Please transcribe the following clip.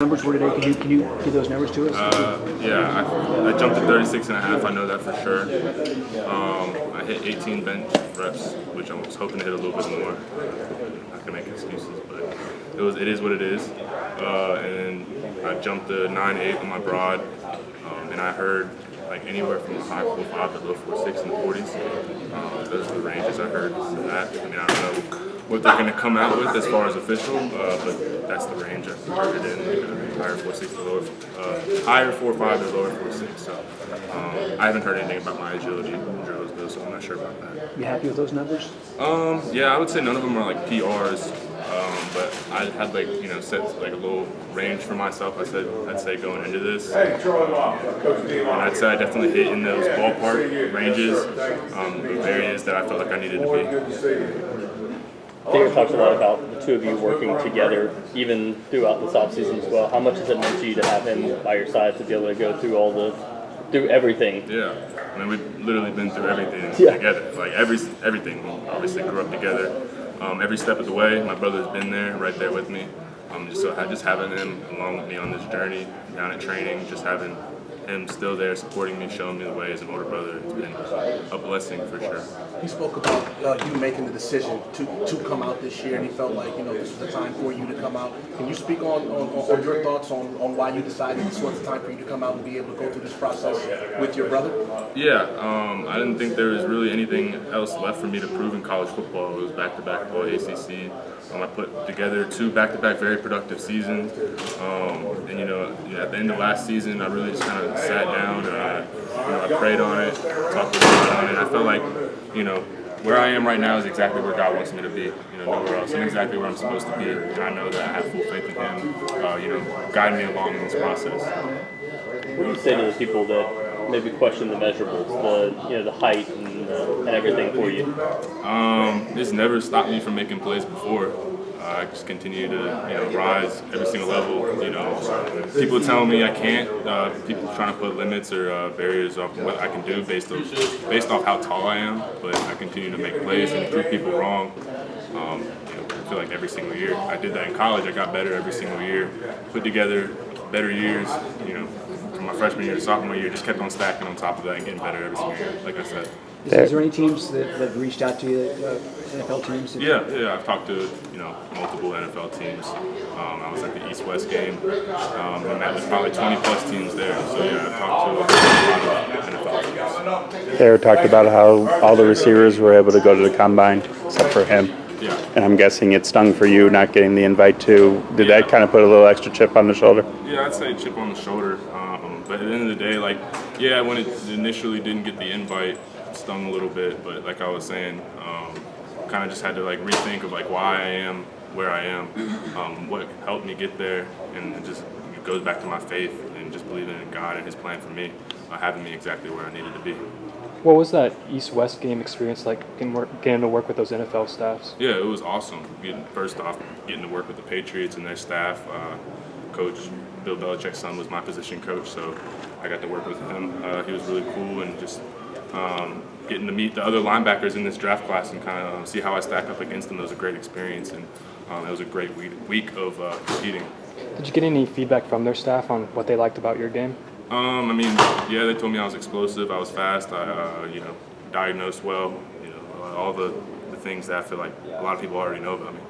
Numbers were today? Can you give those numbers to us? Yeah, I jumped to 36 and a half. I know that for sure. I hit 18 bench reps, which I was hoping to hit a little bit more. I'm not gonna make excuses, but it is what it is. And then I jumped to 9.8 on my broad, and I heard like anywhere from high 4.5 to low 4.6 in the 40s. Those are the ranges I heard for that. I mean, I don't know what they're going to come out with as far as official, but that's the range I heard it in. Higher 4.6 to lower, higher 4.5 to lower 4.6. So I haven't heard anything about my agility drills though, so I'm not sure about that. You happy with those numbers? Yeah, I would say none of them are like PRs, but I had set like a little range for myself. I'd say going into this, and I'd say I definitely hit in those ballpark ranges, the areas that I felt like I needed to be. Thayer talks a lot about the two of you working together, even throughout this offseason as well. How much has it meant to you to have him by your side to be able to go through everything? Yeah, I mean we've literally been through everything together. Like everything. We obviously grew up together. Every step of the way, my brother's been there, right there with me. Just having him along with me on this journey, down at training, just having him still there supporting me, showing me the way as an older brother, it's been a blessing for sure. He spoke about you making the decision to come out this year, and he felt like this was the time for you to come out. Can you speak on your thoughts on why you decided this was the time for you to come out and be able to go through this process with your brother? Yeah, I didn't think there was really anything else left for me to prove in college football. It was back-to-back all ACC. I put together 2 back-to-back very productive seasons, and at the end of last season, I really just kind of sat down and I prayed on it, talked with God on it. I felt like where I am right now is exactly where God wants me to be. Nowhere else. I'm exactly where I'm supposed to be, and I know that I have full faith in Him. Guiding me along in this process. What do you say to the people that maybe question the measurables, the height and everything for you? It's never stopped me from making plays before. I just continue to rise every single level. People telling me I can't. People trying to put limits or barriers off what I can do based off how tall I am. But I continue to make plays and prove people wrong. I feel like every single year. I did that in college. I got better every single year. Put together better years. From my freshman year to sophomore year, just kept on stacking on top of that and getting better every single year. Like I said. Is there any teams that have reached out to you, NFL teams? Yeah, I've talked to multiple NFL teams. I was at the East-West game, and that was probably 20+ teams there. So yeah, I've talked to a lot of NFL teams. Thayer talked about how all the receivers were able to go to the combine except for him. Yeah. And I'm guessing it stung for you not getting the invite too. Did that kind of put a little extra chip on the shoulder? Yeah, I'd say chip on the shoulder. But at the end of the day, when it initially didn't get the invite, stung a little bit, but like I was saying, kind of just had to rethink of why I am where I am, what helped me get there, and it goes back to my faith and just believing in God and His plan for me, having me exactly where I needed to be. What was that East-West game experience like, getting to work with those NFL staffs? Yeah, it was awesome. First off, getting to work with the Patriots and their staff. Coach Bill Belichick's son was my position coach, so I got to work with him. He was really cool, and just getting to meet the other linebackers in this draft class and kind of see how I stack up against them. That was a great experience, and it was a great week of competing. Did you get any feedback from their staff on what they liked about your game? They told me I was explosive, I was fast, I diagnosed well, all the things that I feel like a lot of people already know about me.